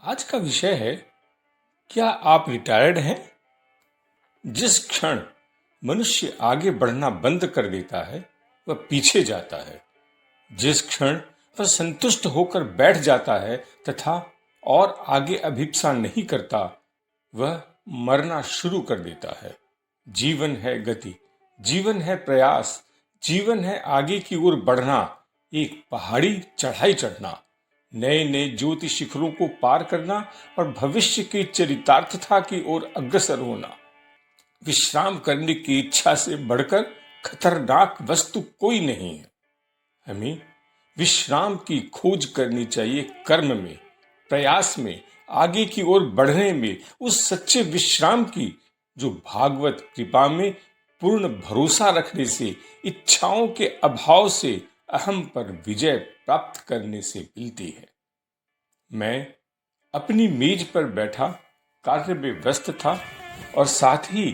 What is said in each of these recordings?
आज का विषय है, क्या आप रिटायर्ड हैं? जिस क्षण मनुष्य आगे बढ़ना बंद कर देता है वह पीछे जाता है। जिस क्षण वह संतुष्ट होकर बैठ जाता है तथा और आगे अभिप्सा नहीं करता, वह मरना शुरू कर देता है। जीवन है गति, जीवन है प्रयास, जीवन है आगे की ओर बढ़ना, एक पहाड़ी चढ़ाई चढ़ना, नए नए ज्योति शिखरों को पार करना और भविष्य की चरितार्थता की ओर अग्रसर होना। विश्राम करने की इच्छा से बढ़कर खतरनाक वस्तु कोई नहीं है। हमें विश्राम की खोज करनी चाहिए कर्म में, प्रयास में, आगे की ओर बढ़ने में, उस सच्चे विश्राम की जो भागवत कृपा में पूर्ण भरोसा रखने से, इच्छाओं के अभाव से, अहम पर विजय प्राप्त करने से मिलती है। मैं अपनी मेज पर बैठा कार्य में व्यस्त था और साथ ही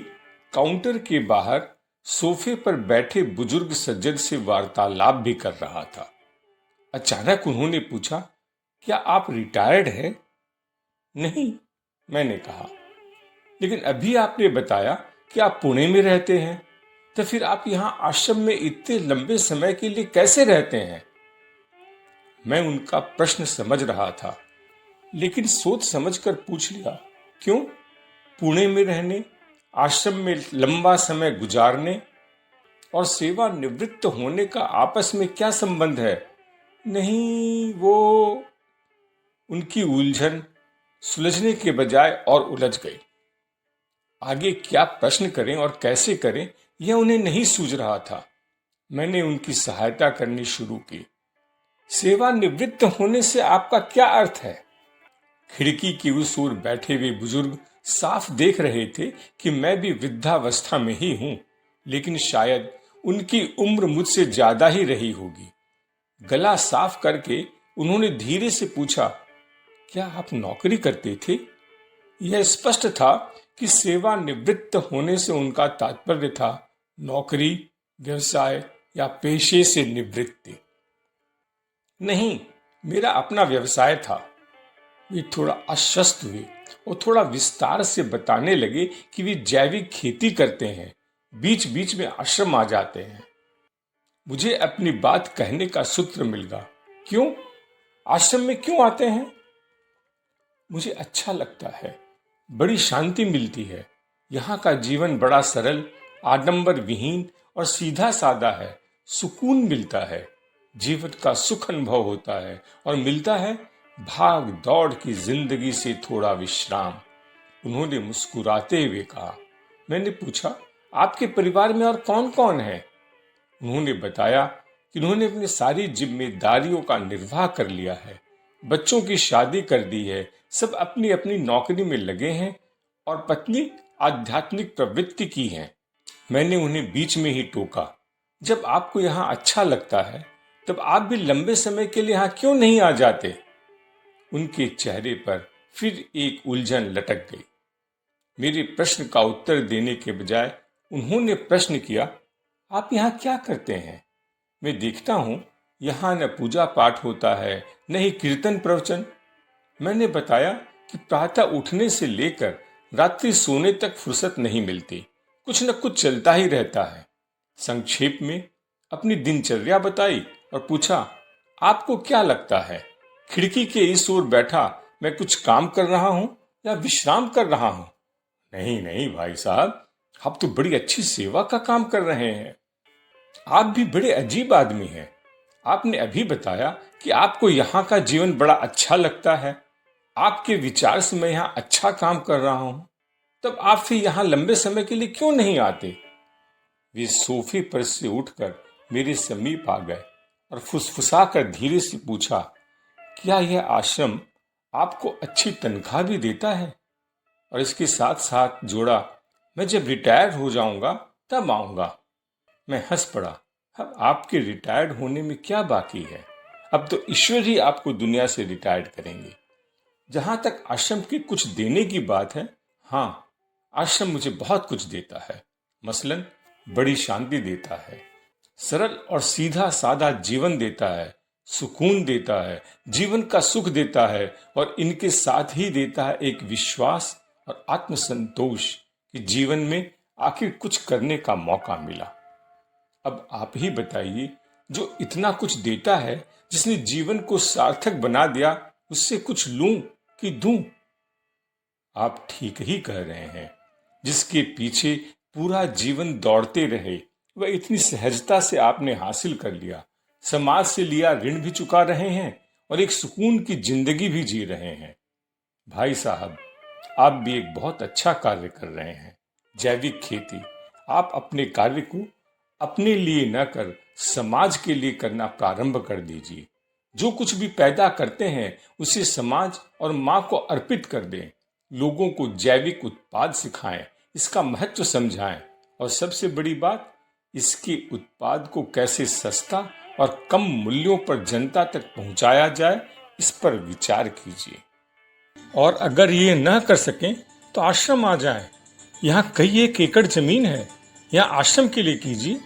काउंटर के बाहर सोफे पर बैठे बुजुर्ग सज्जन से वार्तालाप भी कर रहा था। अचानक उन्होंने पूछा, क्या आप रिटायर्ड हैं? नहीं, मैंने कहा। लेकिन अभी आपने बताया कि आप पुणे में रहते हैं, तो फिर आप यहां आश्रम में इतने लंबे समय के लिए कैसे रहते हैं? मैं उनका प्रश्न समझ रहा था, लेकिन सोच समझकर पूछ लिया, क्यों? पुणे में रहने, आश्रम में लंबा समय गुजारने और सेवा निवृत्त होने का आपस में क्या संबंध है? नहीं, वो उनकी उलझन सुलझने के बजाय और उलझ गई। आगे क्या प्रश्न करें और कैसे करें, यह उन्हें नहीं सूझ रहा था। मैंने उनकी सहायता करनी शुरू की। सेवा निवृत्त होने से आपका क्या अर्थ है? खिड़की की उस ओर बैठे हुए बुजुर्ग साफ देख रहे थे कि मैं भी वृद्धावस्था में ही हूं, लेकिन शायद उनकी उम्र मुझसे ज्यादा ही रही होगी। गला साफ करके उन्होंने धीरे से पूछा, क्या आप नौकरी करते थे? यह स्पष्ट था कि सेवा निवृत्त होने से उनका तात्पर्य था नौकरी, व्यवसाय या पेशे से निवृत्ति। नहीं, मेरा अपना व्यवसाय था। वे थोड़ा आश्वस्त हुए और थोड़ा विस्तार से बताने लगे कि वे जैविक खेती करते हैं, बीच बीच में आश्रम आ जाते हैं। मुझे अपनी बात कहने का सूत्र मिल गया। क्यों? आश्रम में क्यों आते हैं? मुझे अच्छा लगता है, बड़ी शांति मिलती है। यहाँ का जीवन बड़ा सरल, आडंबर विहीन और सीधा साधा है। सुकून मिलता है, जीवन का सुख अनुभव होता है और मिलता है भाग दौड़ की जिंदगी से थोड़ा विश्राम। उन्होंने मुस्कुराते हुए कहा। मैंने पूछा, आपके परिवार में और कौन कौन है? उन्होंने बताया कि उन्होंने अपनी सारी जिम्मेदारियों का निर्वाह कर लिया है, बच्चों की शादी कर दी है, सब अपनी अपनी नौकरी में लगे हैं और पत्नी आध्यात्मिक प्रवृत्ति की है। मैंने उन्हें बीच में ही टोका, जब आपको यहाँ अच्छा लगता है तब आप भी लंबे समय के लिए यहाँ क्यों नहीं आ जाते? उनके चेहरे पर फिर एक उलझन लटक गई। मेरे प्रश्न का उत्तर देने के बजाय उन्होंने प्रश्न किया, आप यहाँ क्या करते हैं? मैं देखता हूँ यहाँ न पूजा पाठ होता है, न ही कीर्तन प्रवचन। मैंने बताया कि प्रातः उठने से लेकर रात्रि सोने तक फुर्सत नहीं मिलती, कुछ न कुछ चलता ही रहता है। संक्षेप में अपनी दिनचर्या बताई और पूछा, आपको क्या लगता है, खिड़की के इस ओर बैठा मैं कुछ काम कर रहा हूं या विश्राम कर रहा हूं? नहीं नहीं भाई साहब, आप तो बड़ी अच्छी सेवा का काम कर रहे हैं। आप भी बड़े अजीब आदमी हैं। आपने अभी बताया कि आपको यहाँ का जीवन बड़ा अच्छा लगता है। आपके विचार से मैं यहाँ अच्छा काम कर रहा हूं, तब आप फिर यहाँ लंबे समय के लिए क्यों नहीं आते? वे सोफे पर से उठकर मेरे समीप आ गए और फुसफुसाकर धीरे से पूछा, क्या यह आश्रम आपको अच्छी तनख्वाह भी देता है? और इसके साथ साथ जोड़ा, मैं जब रिटायर हो जाऊंगा तब आऊंगा। मैं हंस पड़ा। अब आपके रिटायर्ड होने में क्या बाकी है? अब तो ईश्वर ही आपको दुनिया से रिटायर्ड करेंगे। जहां तक आश्रम के कुछ देने की बात है, हाँ, आश्रम मुझे बहुत कुछ देता है। मसलन बड़ी शांति देता है, सरल और सीधा साधा जीवन देता है, सुकून देता है, जीवन का सुख देता है और इनके साथ ही देता है एक विश्वास और आत्मसंतोष कि जीवन में आखिर कुछ करने का मौका मिला। अब आप ही बताइए, जो इतना कुछ देता है, जिसने जीवन को सार्थक बना दिया, उससे कुछ लूं कि दूं? आप ठीक ही कह रहे हैं। जिसके पीछे पूरा जीवन दौड़ते रहे, वह इतनी सहजता से आपने हासिल कर लिया। समाज से लिया ऋण भी चुका रहे हैं और एक सुकून की जिंदगी भी जी रहे हैं। भाई साहब, आप भी एक बहुत अच्छा कार्य कर रहे हैं। जैविक खेती। आप अपने कार्य को अपने लिए न कर समाज के लिए करना प्रारंभ कर दीजिए। जो कुछ भी पैदा करते हैं उसे समाज और माँ को अर्पित कर दें। लोगों को जैविक उत्पाद सिखाएं, इसका महत्व समझाएं और सबसे बड़ी बात, इसके उत्पाद को कैसे सस्ता और कम मूल्यों पर जनता तक पहुंचाया जाए, इस पर विचार कीजिए। और अगर ये न कर सकें तो आश्रम आ जाएं। यहाँ कई एक एकड़ जमीन है, यहाँ आश्रम के लिए कीजिए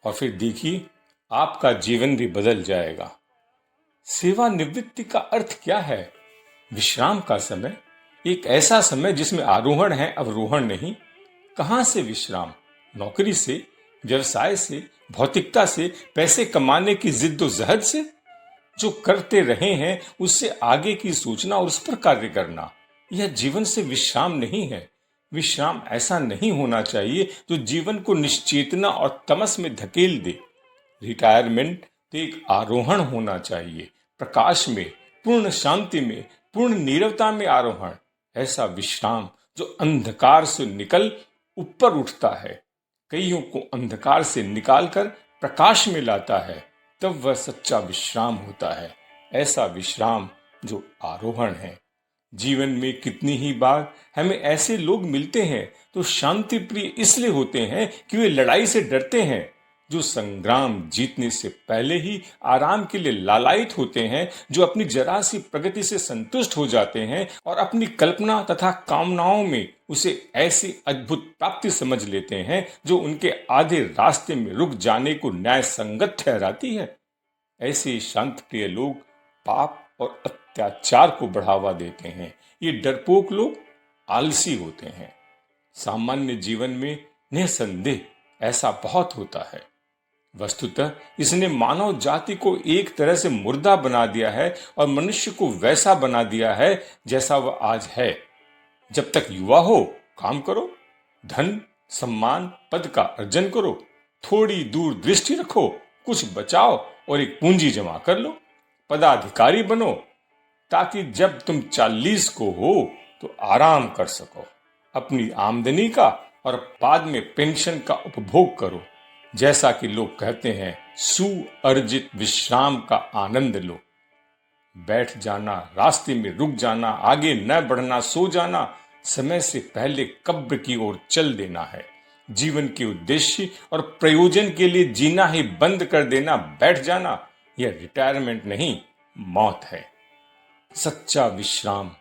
और फिर देखिए आपका जीवन भी बदल जाएगा। सेवानिवृत्ति का अर्थ क्या है? विश्राम का समय, एक ऐसा समय जिसमें आरोहण है, अवरोहण नहीं। कहां से विश्राम? नौकरी से, व्यवसाय से, भौतिकता से, पैसे कमाने की जिद्दोजहद से? जो करते रहे हैं उससे आगे की सोचना और उस पर कार्य करना, यह जीवन से विश्राम नहीं है। विश्राम ऐसा नहीं होना चाहिए जो जीवन को निश्चेतना और तमस में धकेल दे। रिटायरमेंट तो एक आरोहण होना चाहिए, प्रकाश में, पूर्ण शांति में, पूर्ण नीरवता में आरोहण। ऐसा विश्राम जो अंधकार से निकल ऊपर उठता है, कईयों को अंधकार से निकालकर प्रकाश में लाता है, तब वह सच्चा विश्राम होता है। ऐसा विश्राम जो आरोहण है। जीवन में कितनी ही बार हमें ऐसे लोग मिलते हैं तो शांति प्रिय इसलिए होते हैं कि वे लड़ाई से डरते हैं, जो संग्राम जीतने से पहले ही आराम के लिए लालायित होते हैं, जो अपनी जरा सी प्रगति से संतुष्ट हो जाते हैं और अपनी कल्पना तथा कामनाओं में उसे ऐसी अद्भुत प्राप्ति समझ लेते हैं जो उनके आधे रास्ते में रुक जाने को न्याय संगत ठहराती है। ऐसे शांत प्रिय लोग पाप और अत्याचार को बढ़ावा देते हैं। ये डरपोक लोग आलसी होते हैं। सामान्य जीवन में निसंदेह ऐसा बहुत होता है। वस्तुतः इसने मानव जाति को एक तरह से मुर्दा बना दिया है और मनुष्य को वैसा बना दिया है जैसा वह आज है। जब तक युवा हो, काम करो, धन, सम्मान, पद का अर्जन करो, थोड़ी दूर दृष्टि रखो, कुछ बचाओ और एक पूंजी जमा कर लो, पदाधिकारी बनो, ताकि जब तुम 40 को हो तो आराम कर सको, अपनी आमदनी का और बाद में पेंशन का उपभोग करो। जैसा कि लोग कहते हैं, सुअर्जित विश्राम का आनंद लो। बैठ जाना, रास्ते में रुक जाना, आगे न बढ़ना, सो जाना, समय से पहले कब्र की ओर चल देना है। जीवन के उद्देश्य और प्रयोजन के लिए जीना ही बंद कर देना, बैठ जाना, यह रिटायरमेंट नहीं, मौत है। सच्चा विश्राम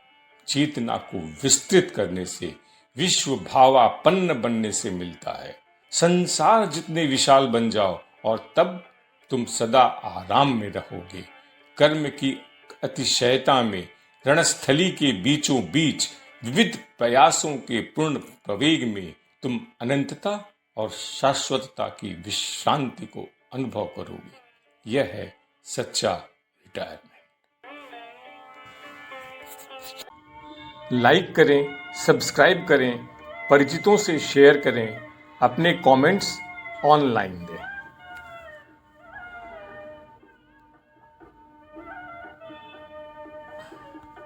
चेतना को विस्तृत करने से, विश्व भावापन्न बनने से मिलता है। संसार जितने विशाल बन जाओ और तब तुम सदा आराम में रहोगे। कर्म की अतिशयता में, रणस्थली के बीचों बीच, विविध प्रयासों के पूर्ण प्रवेग में तुम अनंतता और शाश्वतता की विश्रांति को अनुभव करोगे। यह है सच्चा रिटायरमेंट। लाइक करें, सब्सक्राइब करें, परिचितों से शेयर करें, अपने कमेंट्स ऑनलाइन दें।